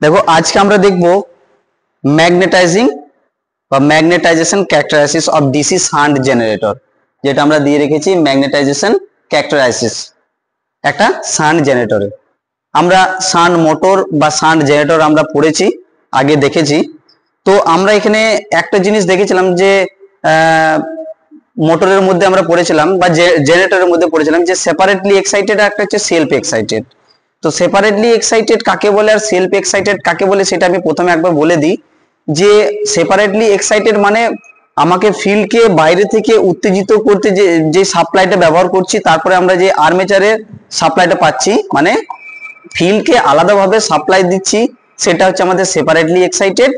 देखो आज के আমরা দেখব ম্যাগনেটাইজিং বা magnetization characteristics of DC shunt generator, যেটা আমরা দিয়ে রেখেছি ম্যাগনেটাইজেশন ক্যারেক্টারাইসিস একটা শান্ট জেনারেটরে। আমরা শান্ট মোটর বা শান্ট জেনারেটর আমরা পড়েছি, আগে দেখেছি। তো আমরা এখানে একটা জিনিস দেখেছিলাম যে মোটরের মধ্যে আমরা পড়েছিলাম বা জেনারেটরের মধ্যে পড়েছিলাম যে সেপারেটলি এক্সাইটেড আর একটা হচ্ছে সেলফ এক্সাইটেড। তো সেপারেটলি এক্সাইটেড কাকে বলে আর সেলফ এক্সাইটেড কাকে বলে সেটা আমি প্রথমে একবার বলে দিই। যে সেপারেটলি এক্সাইটেড মানে আমাকে ফিল্ডকে বাইরে থেকে উত্তেজিত করতে যে সাপ্লাইটা ব্যবহার করছি, তারপরে আমরা যে আর্মেচারের সাপ্লাইটা পাচ্ছি, মানে ফিল্ডকে আলাদাভাবে সাপ্লাই দিচ্ছি, সেটা হচ্ছে আমাদের সেপারেটলি এক্সাইটেড।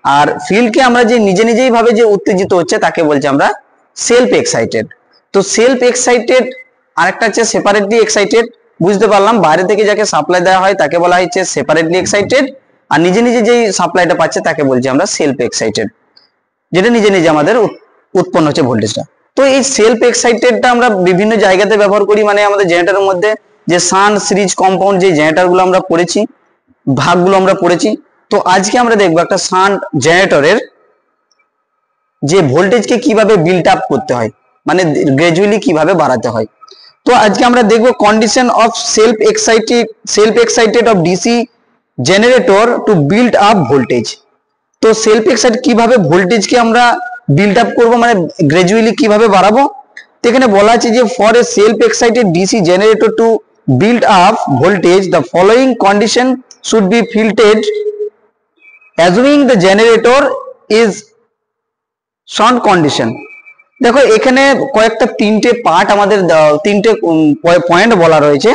আর ফিল্ডকে আমরা যে নিজেই ভাবে যে উত্তেজিত হচ্ছে তাকে বলছি আমরা সেলফ এক্সাইটেড। তো সেলফ এক্সাইটেড আরেকটা হচ্ছে সেপারেটলি এক্সাইটেড। বুঝতে পারলাম, বাইরে থেকে যাকে সাপ্লাই দেওয়া হয় তাকে বলা হচ্ছে সেপারেটলি এক্সাইটেড, আর নিজে যেই সাপ্লাইটা পাচ্ছে তাকে বলছি আমরা সেলফ এক্সাইটেড, যেটা নিজে আমাদের উৎপন্ন হচ্ছে ভোল্টেজটা। তো এই সেলফ এক্সাইটেডটা আমরা বিভিন্ন জায়গাতে ব্যবহার করি, মানে আমাদের জেনারেটরের মধ্যে যে শান্ট সিরিজ কম্পাউন্ড যে জেনারেটরগুলো আমরা পড়েছি, ভাগগুলো আমরা পড়েছি। তো আজকে আমরা দেখবো একটা শান্ট জেনারেটরের যে ভোল্টেজকে কিভাবে বিল্ড আপ করতে হয়, মানে গ্রাজুয়ালি কিভাবে বাড়াতে হয়। তো আজকে আমরা দেখবো condition of self excited of DC generator to build up voltage. তো সেলফ এক্সাইটেড কিভাবে ভোল্টেজকে আমরা বিল্ড আপ করবো, মানে গ্রাজুয়ালি কিভাবে বাড়াবো। তো এখানে বলা আছে যে for a self excited DC generator to build up voltage the following condition should be fulfilled assuming the generator is short condition. দেখো এখানে কয়েকটা তিনটে পার্ট আমাদের তিনটে পয়েন্ট বলা রয়েছে,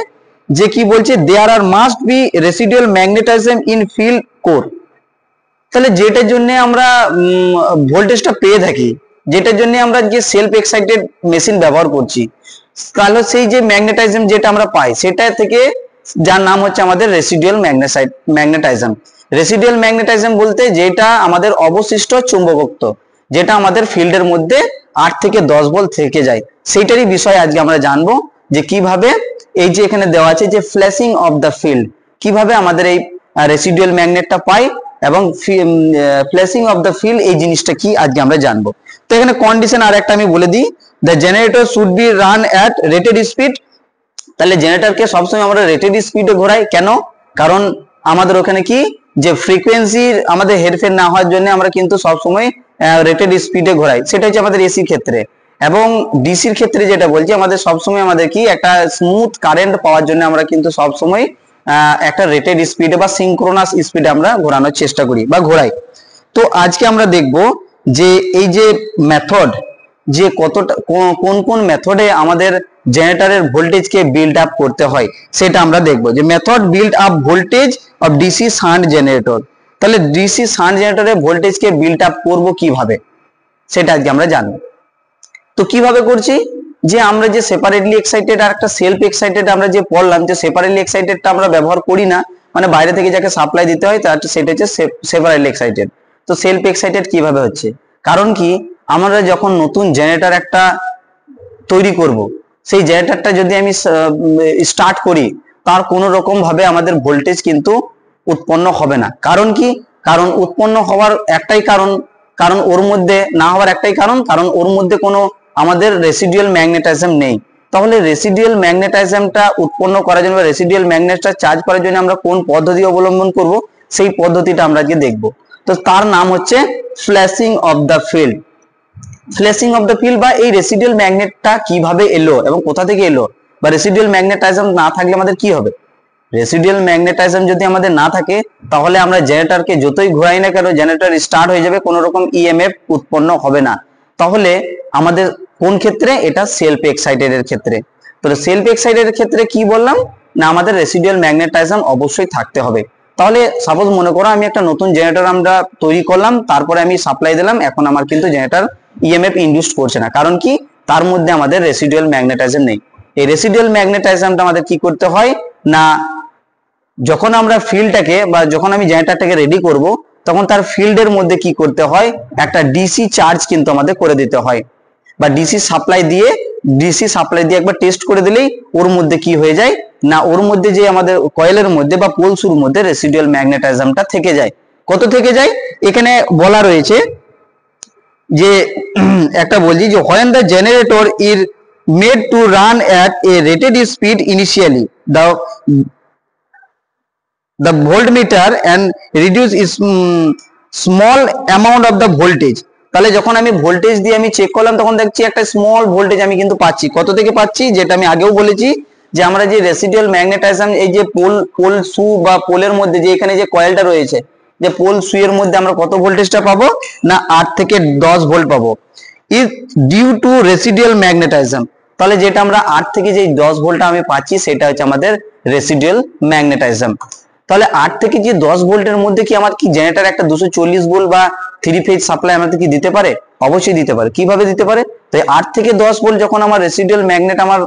যে কি বলছে there are must be residual magnetism in field core. তাহলে যেটার জন্য আমরা ভোল্টেজটা পেয়ে থাকি, যেটার জন্য আমরা যে সেলফ এক্সাইটেড মেশিন ব্যবহার করছি, তাহলে সেই যে ম্যাগনেটাইজম যেটা আমরা পাই সেটা থেকে, যার নাম হচ্ছে আমাদের রেসিডুয়াল ম্যাগনেটাইজম। রেসিডুয়াল ম্যাগনেটাইজম বলতে যেটা আমাদের অবশিষ্ট চুম্বকত্ব, যেটা আমাদের ফিল্ডের মধ্যে 8 থেকে 10 ভোল্ট থেকে যায়, সেইটারই বিষয় আজকে আমরা জানবো। যে কিভাবে এই যে এখানে দেওয়া আছে যে ফ্ল্যাশিং অফ দ্য ফিল্ড, কিভাবে আমাদের এই রেসিডুয়াল ম্যাগনেটটা পাই এবং ফ্ল্যাশিং অফ দ্য ফিল্ড এই জিনিসটা কি আজকে আমরা জানবো। তো এখানে কন্ডিশন আর একটা আমি বলে দিই, the generator should be run at rated speed. তাহলে জেনারেটরকে সবসময় আমরা রেটেড স্পিডে ঘোরাই, কেন? কারণ আমাদের ওখানে কি যে ফ্রিকোয়েন্সির আমাদের হেরফের না হওয়ার জন্য আমরা কিন্তু সবসময় রেটেড স্পিডে ঘোরাই, সেটা হচ্ছে আমাদের এসির ক্ষেত্রে। এবং ডিসির ক্ষেত্রে যেটা বলছি, আমাদের সবসময় আমাদের কি একটা স্মুথ কারেন্ট পাওয়ার জন্য আমরা কিন্তু সবসময় একটা রেটেড স্পিডে বা সিঙ্ক্রোনাস স্পিডে আমরা ঘোরানোর চেষ্টা করি বা ঘোরাই। তো আজকে আমরা দেখব যে এই যে মেথড, যে কতটা কোন মেথডে আমাদের জেনারেটরের ভোল্টেজকে বিল্ড আপ করতে হয় সেটা আমরা দেখব। যে method build up voltage of DC shunt generator. তাহলে ডিসি শান্ট জেনারেটরের ভোল্টেজকে বিল্ড আপ করব কিভাবে, সেটা আজকে আমরা জানবো। তো কিভাবে করছি, যে আমরা যে সেপারেটলি এক্সাইটেড আর একটা সেলফ এক্সাইটেড আমরা যে পড়লাম, যে সেপারেটলি এক্সাইটেডটা আমরা ব্যবহার করি না, মানে বাইরে থেকে যাকে সাপ্লাই দিতে হয় তার সেটা হচ্ছে সেপারেটলি এক্সাইটেড। তো সেলফ এক্সাইটেড কিভাবে হচ্ছে, কারণ কি আমরা যখন নতুন জেনারেটর একটা তৈরি করব, সেই জেনারেটরটা যদি আমি স্টার্ট করি, তার কোনো রকম ভাবে আমাদের ভোল্টেজ কিন্তু উৎপন্ন হবে না। কারণ কি, কারণ উৎপন্ন হওয়ার একটাই কারণ ওর মধ্যে না হওয়ার একটাই কারণ ওর মধ্যে কোনো আমাদের রেসিডুয়াল ম্যাগনেটিজম নেই। তাহলে রেসিডুয়াল ম্যাগনেটিজমটা উৎপন্ন করার জন্য বা রেসিডুয়াল ম্যাগনেটটা চার্জ করার জন্য আমরা কোন পদ্ধতি অবলম্বন করব, সেই পদ্ধতিটা আমরা আজকে দেখব। তো তার নাম হচ্ছে flashing of the field. Flashing of the field বা এই রেসিডুয়াল ম্যাগনেটটা কিভাবে এলো এবং কোথা থেকে এলো, বা রেসিডুয়াল ম্যাগনেটিজম না থাকলে আমাদের কি হবে। রেসিডুয়াল ম্যাগনেটিজম যদি আমাদের না থাকে, তাহলে আমরা জেনারেটরকে যতই ঘোরাই না কেন জেনারেটর স্টার্ট হয়ে যাবে, কোনো রকম ইএমএফ উৎপন্ন হবে না। তাহলে আমাদের কোন ক্ষেত্রে, এটা সেলফ এক্সাইটেড এর ক্ষেত্রে। তো সেলফ এক্সাইটেড এর ক্ষেত্রে কি বললাম না, আমাদের রেসিডুয়াল ম্যাগনেটিজম অবশ্যই থাকতে হবে। তাহলে সাপোজ মনে করো আমি একটা নতুন জেনারেটর আমরা তৈরি করলাম, তারপরে আমি সাপ্লাই দিলাম, এখন আমার কিন্তু জেনারেটর ইএমএফ ইনডিউস করছে না, কারণ কি তার মধ্যে আমাদের রেসিডুয়াল ম্যাগনেটিজম নেই। এই রেসিডুয়াল ম্যাগনেটিজমটা আমাদের কি করতে হয় না, যখন আমরা ফিল্ডটাকে বা যখন আমি জেনারেটরটাকে রেডি করব, তখন তার ফিল্ডের মধ্যে কি করতে হয়, একটা ডিসি চার্জ কিন্তু আমাদের করে দিতে হয়। বা ডিসি সাপ্লাই দিয়ে একবার টেস্ট করে দিলেই ওর মধ্যে কি হয়ে যায় না, ওর মধ্যে যে আমাদের কয়েলের মধ্যে বা পোলসুর মধ্যে রেসিডুয়াল ম্যাগনেটিজমটা থেকে যায়। কত থেকে যায় এখানে বলা রয়েছে যে একটা বলছি যে when the generator is made to run at a rated speed initially, the voltmeter and reduce is small amount of the voltage। তাহলে যখন আমি ভোল্টেজ দিয়ে আমি চেক করলাম তখন দেখছি একটা স্মল ভোল্টেজ আমি কিন্তু পাচ্ছি। কত থেকে পাচ্ছি, যেটা আমি আগেও বলেছি যে আমরা যে রেসিডুয়াল ম্যাগনেটিজম এই যে পোল সু বা পোলের মধ্যে যে এখানে যে কয়েলটা রয়েছে, যে পোল সু এর মধ্যে আমরা কত ভোল্টেজটা পাবো না 8 থেকে 10 ভোল্ট পাবো, is due to residual magnetism. তাহলে যেটা আমরা 8 থেকে যে 10 ভোল্টটা আমি পাচ্ছি সেটা হচ্ছে আমাদের রেসিডুয়াল ম্যাগনেটিজম। তাহলে 8 থেকে যে 10 ভোল্টের মধ্যে কি আমার কি জেনারেটর একটা 240 ভোল্ট বা 3 ফেজ সাপ্লাই আমাদের কি দিতে পারে? অবশ্যই দিতে পারে। কিভাবে দিতে পারে? তো 8 থেকে 10 ভোল্ট যখন আমার রেসিডুয়াল ম্যাগনেট আমার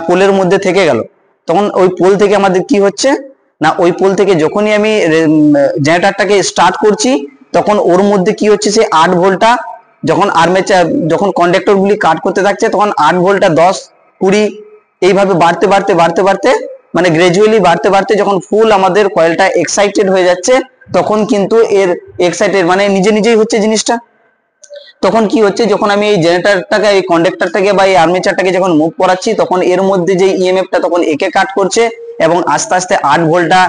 পোলের মধ্যে থেকে গেল, তখন ওই পোল থেকে আমাদের কি হচ্ছে না, ওই পোল থেকে যখনই আমি জেনারেটরটাকে স্টার্ট করছি তখন ওর মধ্যে কি হচ্ছে, সে 8 ভোল্টটা যখন আর্মেচার যখন কন্ডাক্টর গুলি কাট করতে থাকছে তখন 8 ভোল্টটা 10 20 এইভাবে বাড়তে বাড়তে বাড়তে বাড়তে মানে গ্রাজুয়ালি বাড়তে বাড়তে যখন ফুল আমাদের কয়েলটা এক্সাইটেড হয়ে যাচ্ছে তখন কিন্তু এর এক্সাইটেড মানে নিজে নিজেই হচ্ছে জিনিসটা। তখন কি হচ্ছে, যখন আমি এই জেনারেটরটাকে এই কন্ডাক্টরটাকে বা এই আর্মেচারটাকে যখন মুভ করাচ্ছি তখন এর মধ্যে যে ইএমএফটা তখন একে কাট করছে এবং আস্তে আস্তে 8 ভোল্টটা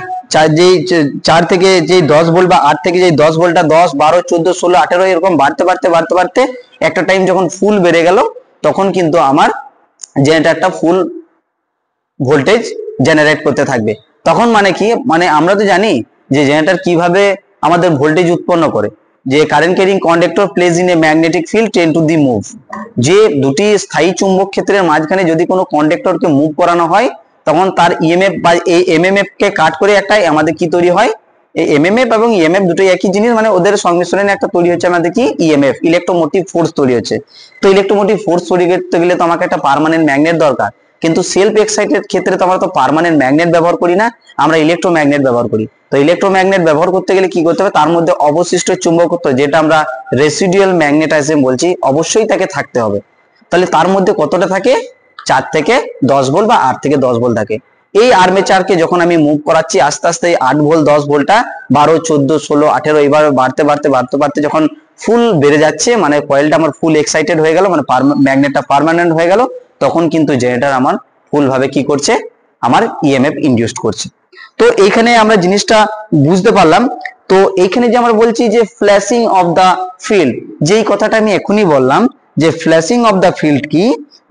4 থেকে যে 10 ভোল্ট বা 8 থেকে যে 10 ভোল্টটা 10 12 14 16 18 এরকম বাড়তে বাড়তে বাড়তে বাড়তে একটা টাইম যখন ফুল বেড়ে গেল তখন কিন্তু আমার জেনারেটরটা ফুল ভোল্টেজ জেনারেট করতে থাকবে। তখন মানে কি, মানে আমরা তো জানি যে জেনারেটর কিভাবে আমাদের ভোল্টেজ উৎপন্ন করে, যে current carrying conductor place in a magnetic field ten to the move. যে দুটি স্থায়ী চুম্বক ক্ষেত্রের মাঝখানে যদি কোনো কন্ডাক্টরকে মুভ করানো হয় তখন তার ইএমএফ বা এই এমএমএফ কে কাট করে একটা আমাদের কি তৈরি হয়, এই এমএমএফ এবং ইএমএফ দুটোই একই জিনিস, মানে ওদের সংমিশ্রণে একটা তৈরি হচ্ছে আমাদের কি ইএমএফ, ইলেকট্রোমোটিভ ফোর্স তৈরি হচ্ছে। তো ইলেকট্রোমোটিভ ফোর্স তৈরি করতে গেলে তো আমাকে একটা পার্মানেন্ট ম্যাগনেট দরকার, কিন্তু সেলফ এক্সাইটেড ক্ষেত্রে তো আমরা তো পার্মানেন্ট ম্যাগনেট ব্যবহার করি না, আমরা ইলেকট্রোম্যাগনেট ব্যবহার করি। তো ইলেকট্রোম্যাগনেট ব্যবহার করতে গেলে কি করতে হবে, তার মধ্যে অবশিষ্ট চুম্বকত্ব যেটা আমরা রেসিডুয়াল ম্যাগনেটিজম বলছি অবশ্যই তাকে থাকতে হবে। তাহলে তার মধ্যে কতটা থাকে, 4 থেকে 10 ভোল্ট বা 8 থেকে 10 ভোল্ট থাকে। এই আর্মেচারকে যখন আমি মুভ করাচ্ছি আস্তে আস্তে 8 ভোল্ট 10 ভোল্টটা 12 14 16 18 এইভাবে বাড়তে বাড়তে বাড়তে বাড়তে যখন ফুল বেড়ে যাচ্ছে, মানে কয়েলটা আমার ফুল এক্সাইটেড হয়ে গেল, মানে ম্যাগনেটটা পার্মানেন্ট হয়ে গেল, তখন কিন্তু জেনারেটর আমার ফুল ভাবে কি করছে, আমার ইএমএফ ইনডিউসড করছে। তো এইখানে আমরা জিনিসটা বুঝতে পারলাম। তো এইখানে যে আমরা বলছি যে ফ্ল্যাশিং অফ দা ফিল্ড, যেই কথাটা আমি এখনই বললাম যে ফ্ল্যাশিং অফ দা ফিল্ড কি,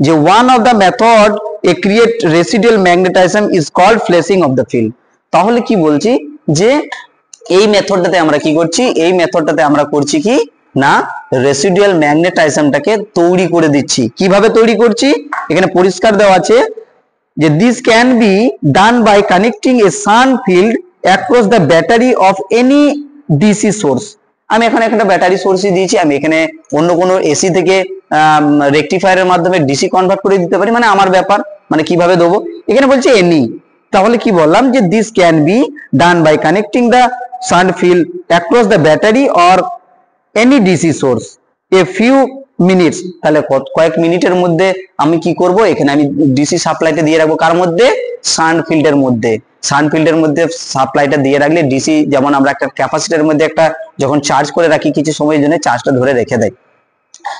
যে one of the method a create residual magnetism is called flashing of the field. তাহলে কি বলছি যে এই মেথডটাতে আমরা কি করছি, এই মেথডটাতে আমরা করছি কি না রেসিডুয়াল ম্যাগনেটিজমটাকে তৈরি করে দিচ্ছি। কিভাবে তৈরি করছি এখানে পরিষ্কার দেওয়া আছে যে this can be done by connecting a shunt field across the battery of any DC source. আমি এখানে একটা ব্যাটারি সোর্সই দিয়েছি, আমি এখানে অন্য কোনো এসি থেকে রেকটিফায়ারের মাধ্যমে ডিসি কনভার্ট করে দিতে পারি, মানে আমার ব্যাপার, মানে কিভাবে দেবো এখানে বলছে এনি। তাহলে কি বললাম যে this can be done by connecting the shunt field across the battery or any DC source a few minutes. তাহলে কয়েক মিনিটের মধ্যে আমি কি করব, এখানে আমি ডিসি সাপ্লাইটা দিয়ে রাখবো কার মধ্যে, সান ফিল্ডের মধ্যে। সান ফিল্ডের মধ্যে সাপ্লাইটা দিয়ে রাখলে ডিসি, যেমন আমরা একটা ক্যাপাসিটরের মধ্যে একটা যখন চার্জ করে রাখি কিছু সময়ের জন্য চার্জটা ধরে রেখে দেয়,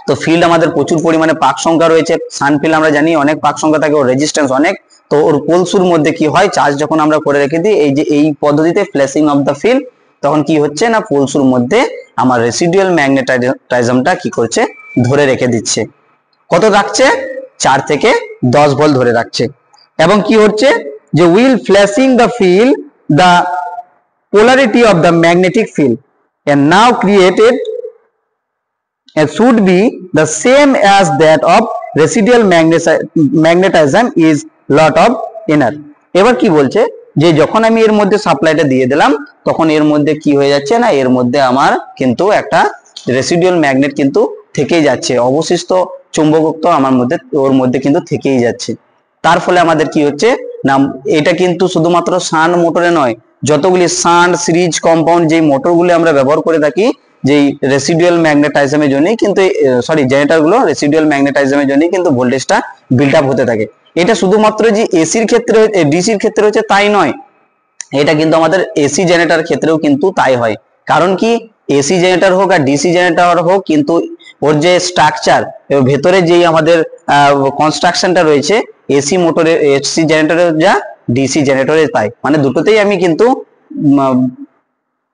তো ফিল্ড আমাদের প্রচুর পরিমাণে পাক সংখ্যা রয়েছে। সান ফিল্ড আমরা জানি অনেক পাক সংখ্যা থাকে, ওর রেজিস্ট্যান্স অনেক, তো ওর পোলসুর মধ্যে কি হয়, চার্জ যখন আমরা করে রেখে দিই এই যে এই পদ্ধতিতে ফ্ল্যাশিং অফ দ্য ফিল্ড, তখন কি হচ্ছে না পোলসুর মধ্যে আমার রেসিডুয়াল ম্যাগনেটিজমটা কি করছে, ধরে রেখে দিচ্ছে। কত রাখছে, 4 থেকে 10 ভোল্ট ধরে রাখছে। এবং কি হচ্ছে যে will flashing the field the polarity of the magnetic field and now created should be the same as that of residual magnetism is lot of inner। এবার কি বলছে যে যখন আমি এর মধ্যে সাপ্লাইটা দিয়ে দিলাম তখন এর মধ্যে কি হয়ে যাচ্ছে না, এর মধ্যে আমার কিন্তু একটা রেসিডুয়াল ম্যাগনেট কিন্তু থেকেই যাচ্ছে, অবশিষ্ট চুম্বকত্ব আমার মধ্যে ওর মধ্যে কিন্তু থেকেই যাচ্ছে। তার ফলে আমাদের কি হচ্ছে না, এটা কিন্তু শুধুমাত্র শান্ট মোটরে নয়, যতগুলি শান্ট সিরিজ কম্পাউন্ড যে মোটরগুলি আমরা ব্যবহার করে থাকি যে রেসিডুয়াল ম্যাগনেটাইজমের জন্যই কিন্তু জেনারেটর গুলো রেসিডুয়াল ম্যাগনেটাইজমের জন্যই কিন্তু ভোল্টেজটা বিল্ড আপ হতে থাকে। এটা শুধুমাত্র যে এসির ক্ষেত্রে ডিসির ক্ষেত্রে হচ্ছে তাই নয়, এটা কিন্তু আমাদের এসি জেনারেটর ক্ষেত্রেও কিন্তু তাই হয়। কারণ কি, এসি জেনারেটর হোক আর ডিসি জেনারেটর হোক, কিন্তু ওর যে স্ট্রাকচার ভেতরে যেই আমাদের কনস্ট্রাকশনটা রয়েছে এসি মোটরে, এসি জেনারেটরের যা ডিসি জেনারেটরের তাই, মানে দুটোতেই আমি কিন্তু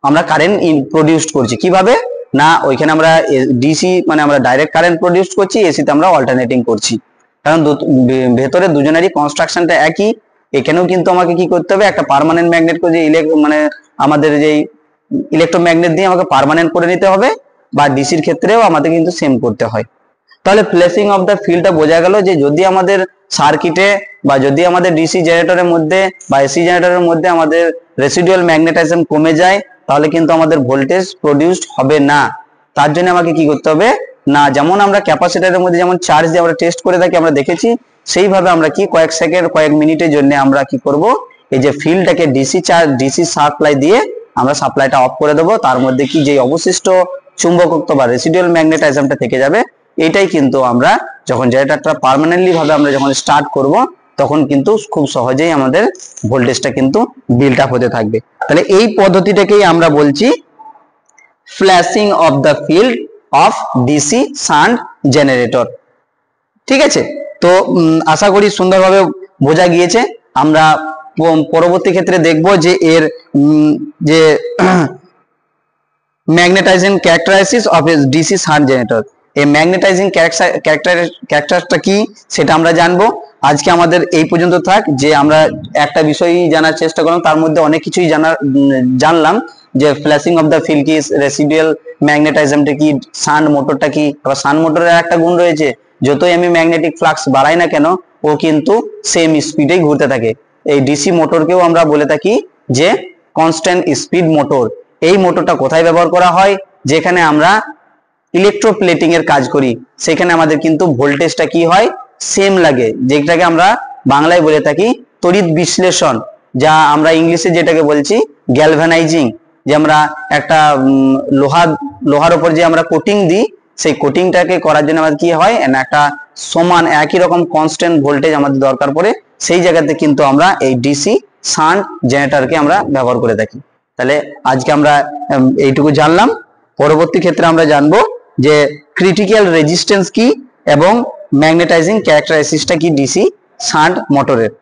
আমরা কারেন্ট প্রডিউস করছি। কিভাবে না, ওইখানে আমরা ডিসি মানে আমরা ডাইরেক্ট কারেন্ট প্রডিউস করছি, এসিতে আমরা অল্টারনেটিং করছি, কারণ ভেতরে দুজনেরই কনস্ট্রাকশনটা একই। এখানেও কিন্তু আমাকে কি করতে হবে, একটা পার্মানেন্ট ম্যাগনেট করে মানে আমাদের যেই ইলেকট্রোম্যাগনেট দিয়ে আমাকে পার্মানেন্ট করে নিতে হবে, বা ডিসির ক্ষেত্রেও আমাদের কিন্তু সেম করতে হয়। তাহলে প্লেসিং অফ দ্য ফিল্ডটা বোঝা গেল যে যদি আমাদের সার্কিটে বা যদি আমাদের ডিসি জেনারেটরের মধ্যে বা এসি জেনারেটরের মধ্যে আমাদের রেসিডুয়াল ম্যাগনেটাইজম কমে যায়, তাহলে কিন্তু আমাদের ভোল্টেজ প্রডিউসড হবে না। তার জন্য আমাকে কি করতে হবে না, যেমন আমরা ক্যাপাসিটরের মধ্যে যেমন চার্জ দিয়ে আমরা টেস্ট করে থাকি, আমরা দেখেছি, সেইভাবে আমরা কি কয়েক সেকেন্ড কয়েক মিনিটের জন্য আমরা কি করব, এই যে ফিল্ডটাকে ডিসি সাপ্লাই দিয়ে আমরা সাপ্লাইটা অফ করে দেবো। তার মধ্যে কি যে অবশিষ্ট চুম্বকত্ব বা রেসিডুয়াল ম্যাগনেটাইজমটা থেকে যাবে, এটাই কিন্তু আমরা যখন জেনারেটরটা পার্মানেন্টলি ভাবে আমরা যখন স্টার্ট করব, তখন কিন্তু খুব সহজেই আমাদের ভোল্টেজটা কিন্তু বিল্ড আপ হতে থাকবে। তাহলে এই পদ্ধতিটাকেই আমরা বলছি flashing of the field of DC shunt generator. ঠিক আছে, তো আশা করি সুন্দরভাবে বোঝা গিয়েছে। আমরা পরবর্তী ক্ষেত্রে দেখব যে এর যে magnetising characteristics of a DC shunt generator, এই ম্যাগনেটাইজিং ক্যারেক্টারটা কি সেটা আমরা জানবো। আজকে আমাদের এই পর্যন্ত থাক, যে আমরা একটা বিষয়ই জানার চেষ্টা করলাম, তার মধ্যে অনেক কিছুই জানলাম, যে ফ্ল্যাশিং অফ দ্য ফিল্ড কি, রেসিডুয়াল ম্যাগনেটাইজমটা কি, শান্ট মোটরটা কি। আবার শান্ট মোটরের একটা গুণ রয়েছে, যতই আমি ম্যাগনেটিক ফ্লাক্স বাড়াই না কেন, ও কিন্তু সেম স্পিডেই ঘুরতে থাকে। এই ডিসি মোটরকেও আমরা বলে থাকি যে কনস্ট্যান্ট স্পিড মোটর। এই মোটরটা কোথায় ব্যবহার করা হয়, যেখানে আমরা ইলেকট্রোপ্লেটিং এর কাজ করি, সেখানে আমাদের কিন্তু ভোল্টেজটা কি হয়, সেম লাগে, যেটাকে আমরা বাংলায় বলে থাকি তড়িৎ বিশ্লেষণ, যা আমরা ইংলিশে যেটাকে বলছি গ্যালভানাইজিং। যে আমরা একটা লোহার উপর যে আমরা কোটিং দিই, সেই কোটিংটাকে করার জন্য আমাদের কি হয় না, একটা সমান একই রকম কনস্ট্যান্ট ভোল্টেজ আমাদের দরকার পড়ে, সেই জায়গাতে কিন্তু আমরা এই ডিসি শান্ট জেনারেটরকে আমরা ব্যবহার করে থাকি। তাহলে আজকে আমরা এইটুকু জানলাম। পরবর্তী ক্ষেত্রে আমরা জানবো যে ক্রিটিক্যাল রেজিস্ট্যান্স কি এবং ম্যাগনেটাইজিং ক্যারেক্টারিস্টিক্সটা কি ডিসি শান্ট মোটরের।